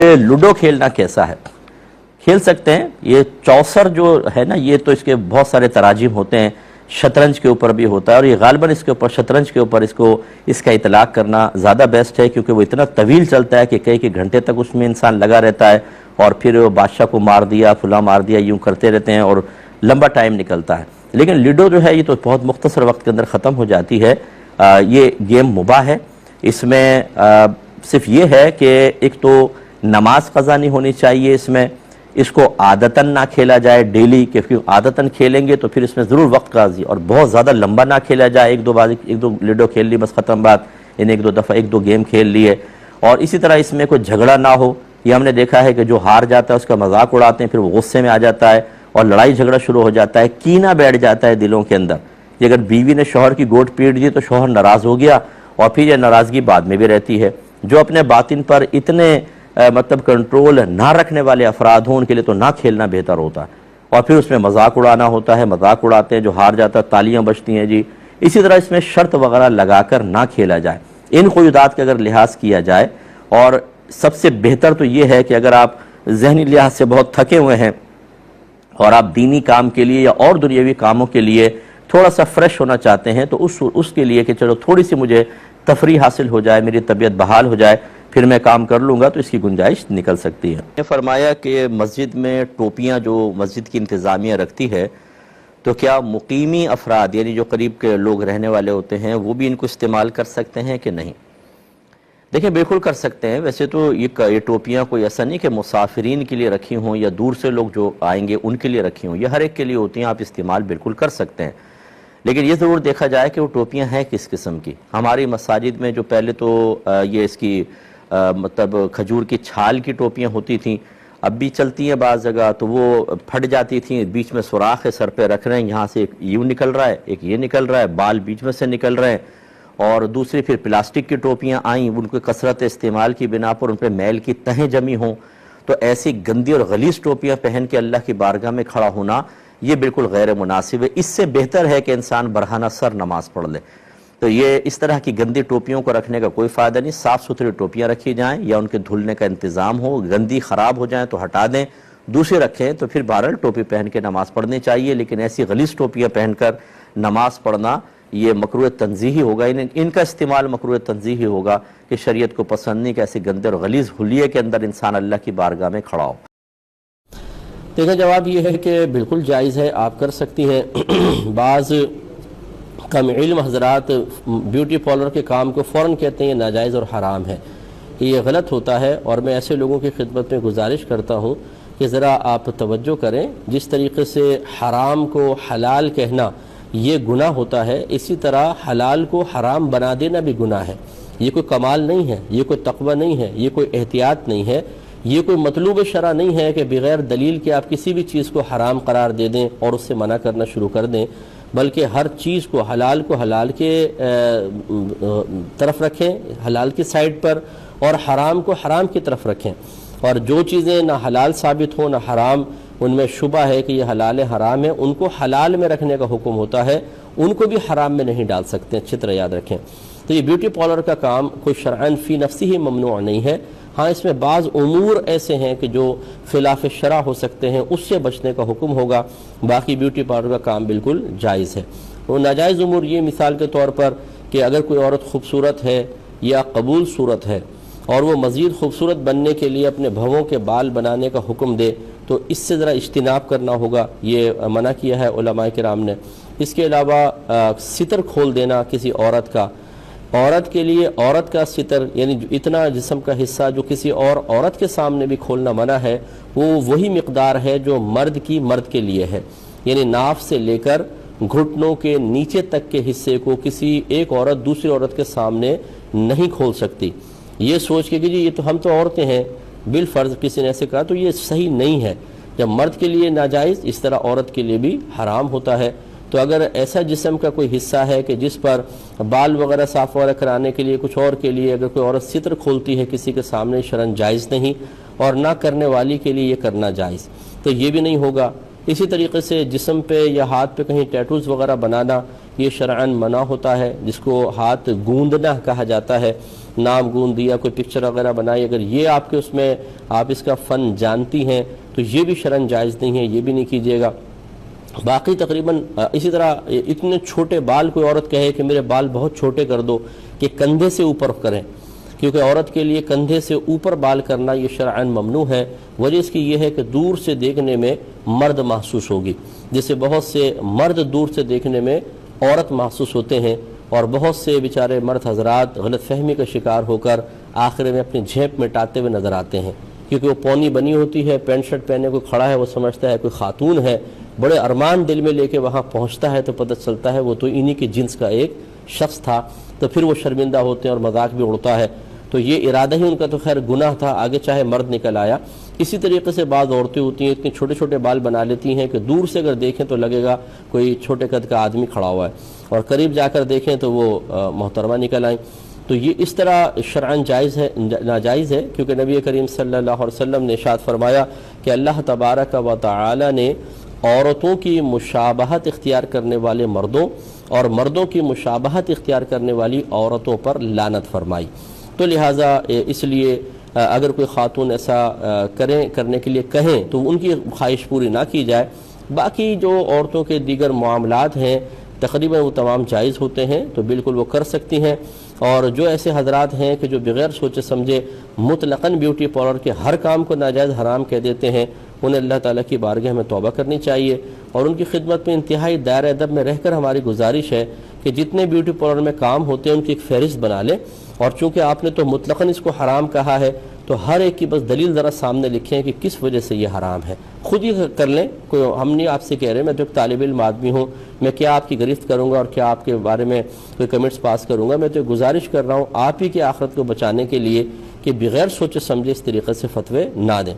Ludo खेलना कैसा है? खेल सकते हैं। ये चौसर जो है ना, ये तो इसके बहुत सारे तराजीम होते हैं, शतरंज के ऊपर भी होता है, और ये गालिबन इसके ऊपर शतरंज के ऊपर इसका इतलाक करना ज़्यादा बेस्ट है, क्योंकि वो इतना तवील चलता है कि कई घंटे तक उसमें इंसान लगा रहता है, और फिर वो बादशाह को मार दिया, फुला मार दिया, यूँ करते रहते हैं और लंबा टाइम निकलता है। लेकिन लूडो जो है ये तो बहुत मुख्तसर वक्त के अंदर ख़त्म हो जाती है। ये गेम मुबाह है। इसमें सिर्फ ये है कि एक तो नमाज क़ज़ा नहीं होनी चाहिए इसको आदतन ना खेला जाए डेली, क्योंकि आदतन खेलेंगे तो फिर इसमें ज़रूर वक्त काजी, और बहुत ज़्यादा लंबा ना खेला जाए। एक दो लूडो खेल ली बस ख़त्म बात, यानी एक दो गेम खेल लिए। और इसी तरह इसमें कोई झगड़ा ना हो। ये हमने देखा है कि जो हार जाता है उसका मजाक उड़ाते हैं, फिर वो गुस्से में आ जाता है और लड़ाई झगड़ा शुरू हो जाता है, कीना बैठ जाता है दिलों के अंदर। कि अगर बीवी ने शौहर की गोद पीट दी तो शौहर नाराज़ हो गया, और फिर यह नाराज़गी बाद में भी रहती है। जो अपने बातिन पर इतने मतलब कंट्रोल ना रखने वाले अफराद हों, उनके लिए तो ना खेलना बेहतर होता है। और फिर उसमें मजाक उड़ाना होता है, मजाक उड़ाते हैं, जो हार जाता है तालियां बजती हैं जी। इसी तरह इसमें शर्त वगैरह लगाकर ना खेला जाए। इन क़ुयूदात का अगर लिहाज किया जाए, और सबसे बेहतर तो ये है कि अगर आप ज़हनी लिहाज से बहुत थके हुए हैं और आप दीनी काम के लिए या और दुनियावी कामों के लिए थोड़ा सा फ्रेश होना चाहते हैं, तो उसके लिए कि चलो थोड़ी सी मुझे तफरी हासिल हो जाए, मेरी तबीयत बहाल हो जाए, फिर मैं काम कर लूँगा, तो इसकी गुंजाइश निकल सकती है। ने फरमाया कि मस्जिद में टोपियाँ जो मस्जिद की इंतज़ामिया रखती है, तो क्या मुकीमी अफराद यानी जो करीब के लोग रहने वाले होते हैं वो भी इनको इस्तेमाल कर सकते हैं कि नहीं? देखिए, बिल्कुल कर सकते हैं। वैसे तो ये टोपियाँ कोई ऐसा नहीं कि मुसाफिरीन के लिए रखी हों या दूर से लोग जो आएंगे उनके लिए रखी हों, ये हर एक के लिए होती हैं। आप इस्तेमाल बिल्कुल कर सकते हैं, लेकिन ये ज़रूर देखा जाए कि वो टोपियाँ हैं किस किस्म की। हमारी मसाजिद में जो पहले तो ये इसकी मतलब खजूर की छाल की टोपियाँ होती थीं, अब भी चलती हैं बाज़ जगह, तो वो फट जाती थीं। बीच में सुराख है, सर पे रख रहे हैं, यहाँ से एक यूँ निकल रहा है, एक ये निकल रहा है, बाल बीच में से निकल रहे हैं। और दूसरी फिर प्लास्टिक की टोपियाँ आईं, उनको कसरत इस्तेमाल की बिना पर उन पर मैल की तहें जमी हों, तो ऐसी गंदी और गलीज़ टोपियाँ पहन के अल्लाह की बारगाह में खड़ा होना ये बिल्कुल गैर मुनासिब है। इससे बेहतर है कि इंसान बरहाना सर नमाज पढ़ ले। तो ये इस तरह की गंदी टोपियों को रखने का कोई फ़ायदा नहीं। साफ़ सुथरी टोपियाँ रखी जाएं, या उनके धुलने का इंतज़ाम हो। गंदी ख़राब हो जाएं तो हटा दें, दूसरी रखें, तो फिर बहरहाल टोपी पहन के नमाज़ पढ़नी चाहिए। लेकिन ऐसी गलीज़ टोपियाँ पहनकर नमाज पढ़ना ये मकरूह तंज़ीही होगा। इनका इस्तेमाल मकरूह तंज़ीही होगा कि शरीयत को पसंद नहीं कि ऐसे गंदे और गलीज़ हुलिये के अंदर इंसान अल्लाह की बारगाह में खड़ा हो। देखा, जवाब ये है कि बिल्कुल जायज़ है, आप कर सकती हैं। बाज़ कम इल्म हज़रात ब्यूटी पार्लर के काम को फ़ौरन कहते हैं ये नाजायज़ और हराम है। ये गलत होता है, और मैं ऐसे लोगों की खिदमत में गुजारिश करता हूँ कि ज़रा आप तवज्जो करें। जिस तरीके से हराम को हलाल कहना ये गुनाह होता है, इसी तरह हलाल को हराम बना देना भी गुनाह है। ये कोई कमाल नहीं है, ये कोई तक़वा नहीं है, ये कोई एहतियात नहीं है, ये कोई मतलूब शरा नहीं है कि बग़ैर दलील के आप किसी भी चीज़ को हराम करार दे दें और उससे मना करना शुरू कर दें। बल्कि हर चीज़ को हलाल के तरफ रखें, हलाल की साइड पर, और हराम को हराम की तरफ रखें। और जो चीज़ें ना हलाल साबित हो ना हराम, उनमें शुबा है कि ये हलाल हराम है, उनको हलाल में रखने का हुक्म होता है, उनको भी हराम में नहीं डाल सकते। अच्छी तरह याद रखें। तो ये ब्यूटी पार्लर का काम कोई शरअन फ़ी नफ्सी ही ममनू नहीं है। हाँ, इसमें बाज़ उमूर ऐसे हैं कि जो खिलाफ शरा हो सकते हैं, उससे बचने का हुक्म होगा। बाकी ब्यूटी पार्लर का काम बिल्कुल जायज़ है। वो नाजायज़ उमूर ये मिसाल के तौर पर कि अगर कोई औरत खूबसूरत है या कबूल सूरत है और वो मज़ीद खूबसूरत बनने के लिए अपने भवों के बाल बनाने का हुक्म दे, तो इससे ज़रा इज्तिनाब करना होगा। ये मना किया है उलमाए किराम ने। इसके अलावा सितर खोल देना किसी औरत का, औरत के लिए औरत का सितर यानी इतना जिस्म का हिस्सा जो किसी और औरत के सामने भी खोलना मना है, वो वही मिक़दार है जो मर्द के लिए है। यानी नाफ से लेकर घुटनों के नीचे तक के हिस्से को किसी एक औरत दूसरी औरत के सामने नहीं खोल सकती। ये सोच के कि जी ये तो हम तो औरतें हैं, बिल फ़र्ज़ किसी ने ऐसे कहा, तो ये सही नहीं है। जब मर्द के लिए नाजायज़, इस तरह औरत के लिए भी हराम होता है। तो अगर ऐसा जिस्म का कोई हिस्सा है कि जिस पर बाल वगैरह साफ़ वगैरह कराने के लिए कुछ और के लिए अगर कोई औरत सितर खोलती है किसी के सामने, शरन जायज़ नहीं, और ना करने वाली के लिए ये करना जायज़, तो ये भी नहीं होगा। इसी तरीके से जिस्म पे या हाथ पे कहीं टैटूज़ वगैरह बनाना ये शरअन मना होता है, जिसको हाथ गूंदना कहा जाता है। نام گون دیا، کوئی پکچر وغیرہ بنائی، اگر یہ آپ کے اس میں آپ اس کا فن جانتی ہیں تو یہ بھی شرعاً جائز نہیں ہے، یہ بھی نہیں کیجیے گا۔ باقی تقریباً اسی طرح اتنے چھوٹے بال کوئی عورت کہے کہ میرے بال بہت چھوٹے کر دو، کہ کندھے سے اوپر کریں، کیونکہ عورت کے لیے کندھے سے اوپر بال کرنا یہ شرعاً ممنوع ہے۔ وجہ اس کی یہ ہے کہ دور سے دیکھنے میں مرد محسوس ہوگی، جسے بہت سے مرد دور سے دیکھنے میں عورت محسوس ہوتے ہیں، اور بہت سے بیچارے مرد حضرات غلط فہمی کا شکار ہو کر آخر میں اپنی جھیپ مٹاتے ہوئے نظر آتے ہیں، کیونکہ وہ پونی بنی ہوتی ہے، پینٹ شرٹ پہنے کوئی کھڑا ہے، وہ سمجھتا ہے کوئی خاتون ہے، بڑے ارمان دل میں لے کے وہاں پہنچتا ہے تو پتہ چلتا ہے وہ تو انہی کے جنس کا ایک شخص تھا، تو پھر وہ شرمندہ ہوتے ہیں اور مذاق بھی اڑتا ہے۔ تو یہ ارادہ ہی ان کا تو خیر گناہ تھا، آگے چاہے مرد نکل آیا۔ اسی طریقے سے بعض عورتیں ہوتی ہیں اتنے چھوٹے چھوٹے بال بنا لیتی ہیں کہ دور سے اگر دیکھیں تو لگے گا کوئی چھوٹے قد کا آدمی کھڑا ہوا ہے، اور قریب جا کر دیکھیں تو وہ محترمہ نکل آئیں۔ تو یہ اس طرح شرعاً جائز ہے، ناجائز ہے، کیونکہ نبی کریم صلی اللہ علیہ وسلم نے ارشاد فرمایا کہ اللہ تبارک و تعالی نے عورتوں کی مشابہت اختیار کرنے والے مردوں اور مردوں کی مشابہت اختیار کرنے والی عورتوں پر لعنت فرمائی۔ تو لہٰذا اس لیے اگر کوئی خاتون ایسا کرنے کے لیے کہیں تو ان کی خواہش پوری نہ کی جائے۔ باقی جو عورتوں کے دیگر معاملات ہیں تقریباً وہ تمام جائز ہوتے ہیں، تو بالکل وہ کر سکتی ہیں۔ اور جو ایسے حضرات ہیں کہ جو بغیر سوچے سمجھے مطلقاً بیوٹی پارلر کے ہر کام کو ناجائز حرام کہہ دیتے ہیں، انہیں اللہ تعالیٰ کی بارگاہ میں توبہ کرنی چاہیے، اور ان کی خدمت میں انتہائی دائرہ ادب میں رہ کر ہماری گزارش ہے کہ جتنے بیوٹی پارلر میں کام ہوتے ہیں ان کی ایک فہرست بنا لیں، اور چونکہ آپ نے تو مطلقاً اس کو حرام کہا ہے تو ہر ایک کی بس دلیل ذرا سامنے لکھیں کہ کس وجہ سے یہ حرام ہے، خود ہی کر لیں۔ کوئی ہم نہیں آپ سے کہہ رہے، میں تو ایک طالب علم آدمی ہوں، میں کیا آپ کی گرفت کروں گا اور کیا آپ کے بارے میں کوئی کمنٹس پاس کروں گا، میں تو گزارش کر رہا ہوں آپ ہی کی آخرت کو بچانے کے لیے کہ بغیر سوچے سمجھے اس طریقے سے فتوے نہ دیں۔